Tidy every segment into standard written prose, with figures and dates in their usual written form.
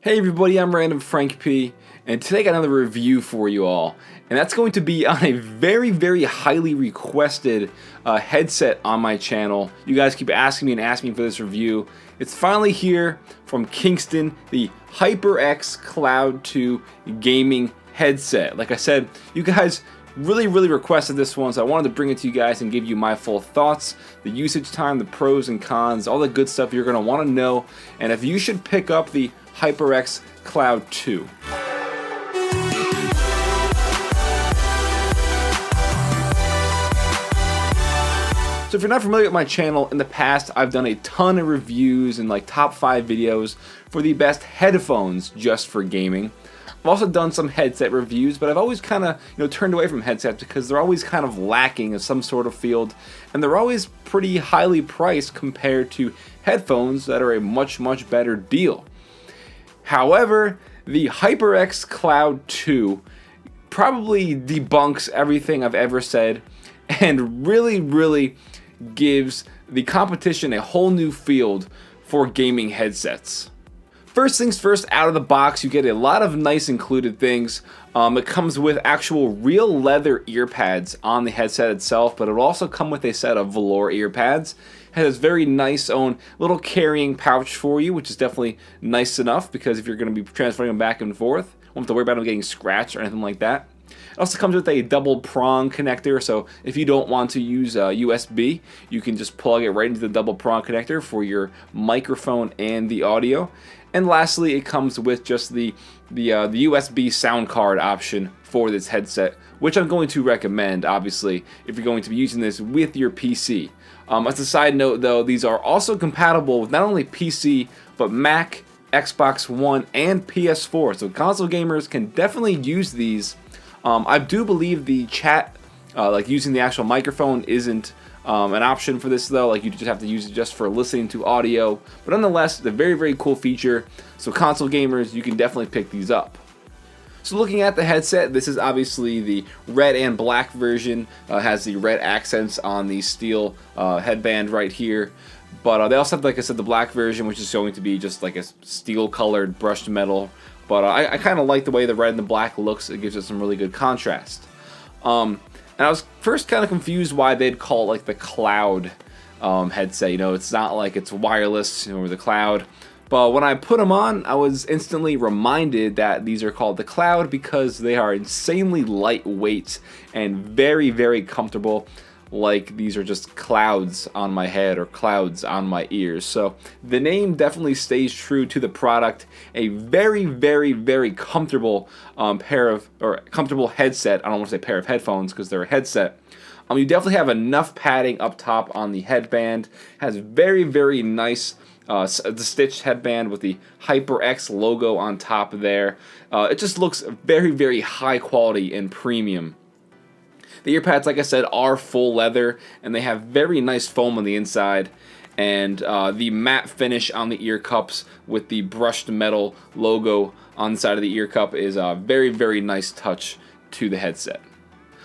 Hey everybody, I'm Random Frank P, and today I got another review for you all, and that's going to be on a very highly requested headset on my channel. You guys keep asking me for this review. It's finally here from Kingston, the HyperX Cloud 2 gaming headset. Like I said, you guys really requested this one, so I wanted to bring it to you guys and give you my full thoughts, the usage time, the pros and cons, all the good stuff you're going to want to know, and if you should pick up the HyperX Cloud 2. So if you're not familiar with my channel, in the past I've done a ton of reviews and like top 5 videos for the best headphones just for gaming. I've also done some headset reviews, but I've always kind of turned away from headsets because they're always kind of lacking in some sort of field, and they're always pretty highly priced compared to headphones that are a much better deal. However, the HyperX Cloud 2 probably debunks everything I've ever said and really gives the competition a whole new field for gaming headsets. First things first, out of the box, you get a lot of nice included things. It comes with actual real leather ear pads on the headset itself, but it will also come with a set of velour ear pads. It has this very nice own little carrying pouch for you, which is definitely nice enough because if you're going to be transferring them back and forth, you won't have to worry about them getting scratched or anything like that. It also comes with a double prong connector, so if you don't want to use USB, you can just plug it right into the double prong connector for your microphone and the audio. And lastly, it comes with just the USB sound card option for this headset, which I'm going to recommend, obviously, if you're going to be using this with your PC. As a side note, though, these are also compatible with not only PC, but Mac, Xbox One, and PS4, so console gamers can definitely use these. I do believe the chat, like using the actual microphone, isn't an option for this though. Like you just have to use it just for listening to audio. But nonetheless, it's a very cool feature. So console gamers, you can definitely pick these up. So looking at the headset, this is obviously the red and black version. Has the red accents on the steel headband right here. But they also have, like I said, the black version, which is going to be just like a steel-colored brushed metal. But I kind of like the way the red and the black looks. It gives it some really good contrast. And I was first kind of confused why they'd call it like the cloud headset. It's not like it's wireless or the cloud. But when I put them on, I was instantly reminded that these are called the cloud because they are insanely lightweight and very comfortable. Like these are just clouds on my head or clouds on my ears. So the name definitely stays true to the product. A very comfortable comfortable headset. I don't want to say pair of headphones because they're a headset. You definitely have enough padding up top on the headband. Has very nice the stitched headband with the HyperX logo on top there. It just looks very high quality and premium. The ear pads, like I said, are full leather, and they have very nice foam on the inside, and the matte finish on the ear cups with the brushed metal logo on the side of the ear cup is a very nice touch to the headset.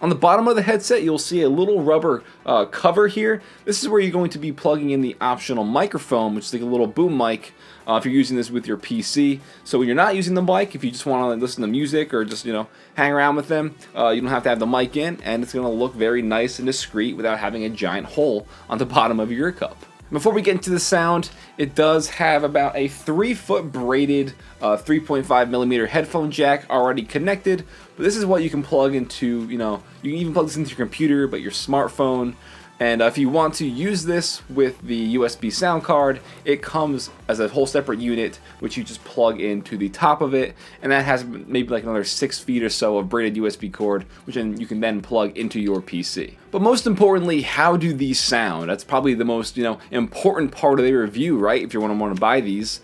On the bottom of the headset, you'll see a little rubber cover here. This is where you're going to be plugging in the optional microphone, which is like a little boom mic if you're using this with your PC. So when you're not using the mic, if you just want to listen to music or just hang around with them, you don't have to have the mic in, and it's going to look very nice and discreet without having a giant hole on the bottom of your ear cup. Before we get into the sound, it does have about a 3-foot braided 3.5mm headphone jack already connected, but this is what you can plug into, you can even plug this into your computer, but your smartphone. And if you want to use this with the USB sound card, it comes as a whole separate unit, which you just plug into the top of it, and that has maybe like another 6 feet or so of braided USB cord, which you can then plug into your PC. But most importantly, how do these sound? That's probably the most important part of the review, right? If you want to buy these.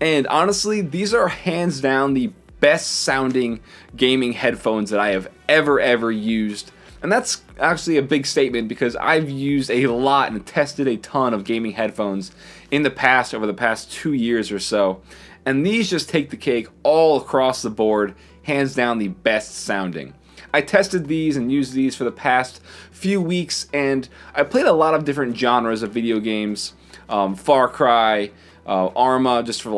And honestly, these are hands down the best sounding gaming headphones that I have ever used. And that's actually a big statement because I've used a lot and tested a ton of gaming headphones in the past, over the past 2 years or so. And these just take the cake all across the board, hands down the best sounding. I tested these and used these for the past few weeks, and I played a lot of different genres of video games. Far Cry, Arma, just for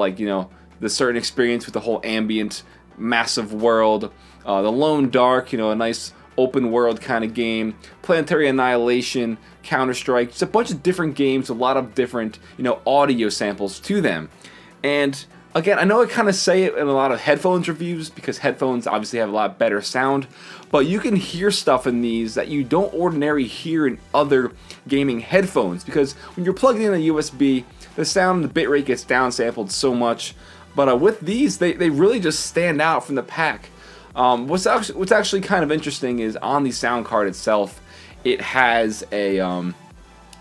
the certain experience with the whole ambient, massive world. The Lone Dark, a nice open world kind of game. Planetary Annihilation, Counter-Strike, just a bunch of different games, a lot of different, audio samples to them. And again, I know I kind of say it in a lot of headphones reviews because headphones obviously have a lot better sound, but you can hear stuff in these that you don't ordinarily hear in other gaming headphones, because when you're plugging in a USB, the sound and the bitrate gets downsampled so much. But with these, they really just stand out from the pack. What's actually kind of interesting is on the sound card itself, it has a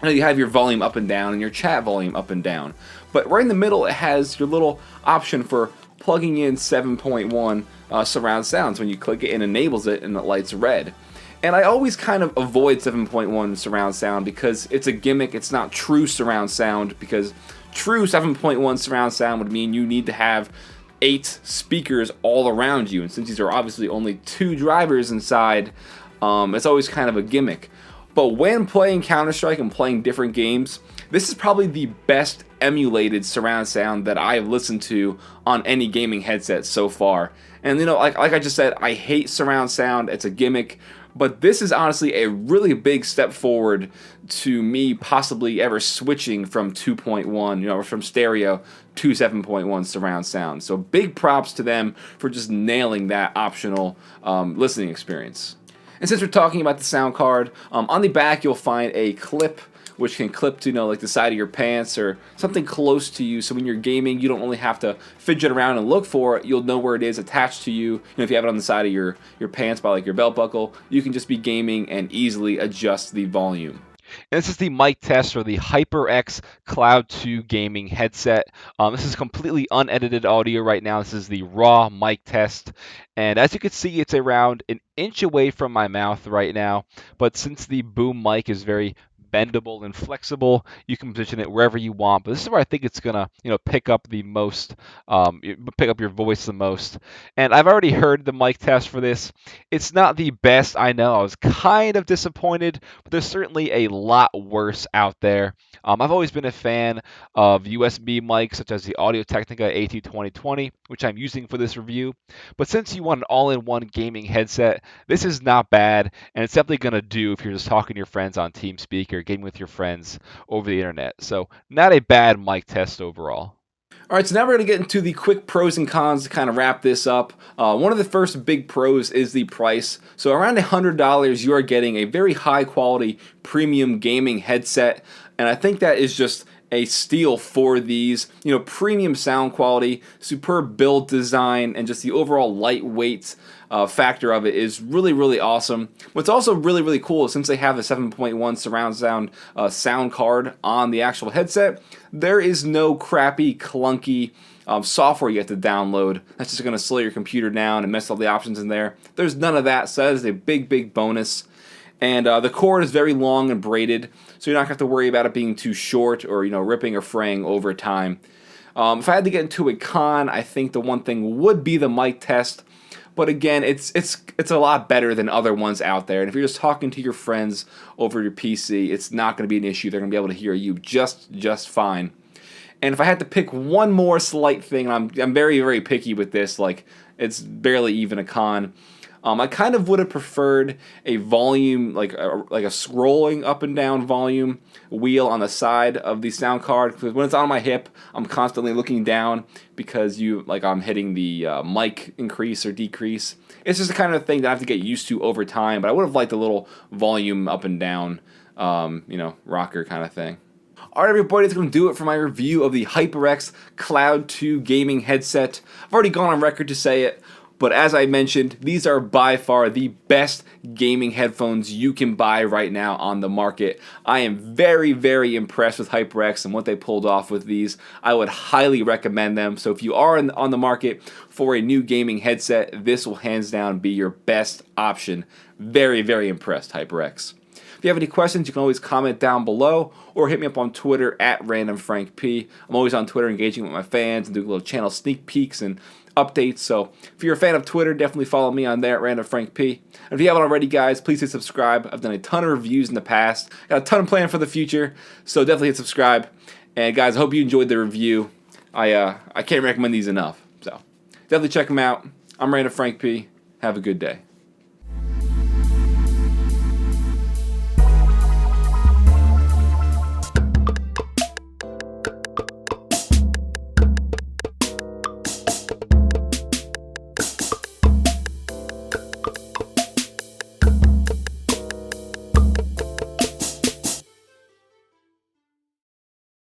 you have your volume up and down and your chat volume up and down. But right in the middle, it has your little option for plugging in 7.1 surround sounds. When you click it, it enables it and it lights red. And I always kind of avoid 7.1 surround sound because it's a gimmick. It's not true surround sound, because true 7.1 surround sound would mean you need to have 8 speakers all around you. And since these are obviously only 2 drivers inside, it's always kind of a gimmick. But when playing Counter-Strike and playing different games, this is probably the best emulated surround sound that I have listened to on any gaming headset so far. And like I just said, I hate surround sound. It's a gimmick. But this is honestly a really big step forward to me possibly ever switching from 2.1, or from stereo to 7.1 surround sound. So big props to them for just nailing that optional listening experience. And since we're talking about the sound card, on the back you'll find a clip which can clip to like the side of your pants or something close to you, so when you're gaming you don't only have to fidget around and look for it. You'll know where it is attached to you. If you have it on the side of your pants by like your belt buckle, you can just be gaming and easily adjust the volume. And this is the mic test for the HyperX Cloud 2 gaming headset. This is completely unedited audio right now. This is the raw mic test. And as you can see, it's around an inch away from my mouth right now. But since the boom mic is very bendable and flexible, you can position it wherever you want. But this is where I think it's gonna pick up the most, pick up your voice the most. And I've already heard the mic test for this. It's not the best, I know. I was kind of disappointed, but there's certainly a lot worse out there. I've always been a fan of USB mics such as the Audio-Technica AT2020, which I'm using for this review. But since you want an all-in-one gaming headset, this is not bad, and it's definitely going to do if you're just talking to your friends on TeamSpeak or gaming with your friends over the internet. So not a bad mic test overall. All right, so now we're going to get into the quick pros and cons to kind of wrap this up. One of the first big pros is the price. So around $100, you are getting a very high quality premium gaming headset, and I think that is just a steal for these. Premium sound quality, superb build design, and just the overall lightweight factor of it is really, really awesome. What's also really, really cool is since they have the 7.1 surround sound sound card on the actual headset, there is no crappy, clunky software you have to download that's just going to slow your computer down and mess all the options in there. There's none of that, so that is a big, big bonus. And the cord is very long and braided, so you're not going to have to worry about it being too short or ripping or fraying over time. If I had to get into a con, I think the one thing would be the mic test. But again, it's a lot better than other ones out there. And if you're just talking to your friends over your PC, it's not going to be an issue. They're going to be able to hear you just fine. And if I had to pick one more slight thing, I'm very, very picky with this. Like, it's barely even a con. I kind of would have preferred a volume, like a scrolling up and down volume wheel on the side of the sound card. Because when it's on my hip, I'm constantly looking down because I'm hitting the mic increase or decrease. It's just the kind of thing that I have to get used to over time. But I would have liked a little volume up and down, rocker kind of thing. Alright everybody, that's going to do it for my review of the HyperX Cloud 2 gaming headset. I've already gone on record to say it, but as I mentioned, these are by far the best gaming headphones you can buy right now on the market. I am very, very impressed with HyperX and what they pulled off with these. I would highly recommend them. So if you are on the market for a new gaming headset, this will hands down be your best option. Very, very impressed, HyperX. If you have any questions, you can always comment down below or hit me up on Twitter at RandomFrankP. I'm always on Twitter engaging with my fans and doing little channel sneak peeks and updates. So if you're a fan of Twitter, definitely follow me on there at RandomFrankP. And if you haven't already, guys, please hit subscribe. I've done a ton of reviews in the past. Got a ton planned for the future, so definitely hit subscribe. And guys, I hope you enjoyed the review. I can't recommend these enough. So definitely check them out. I'm Random Frank P. Have a good day.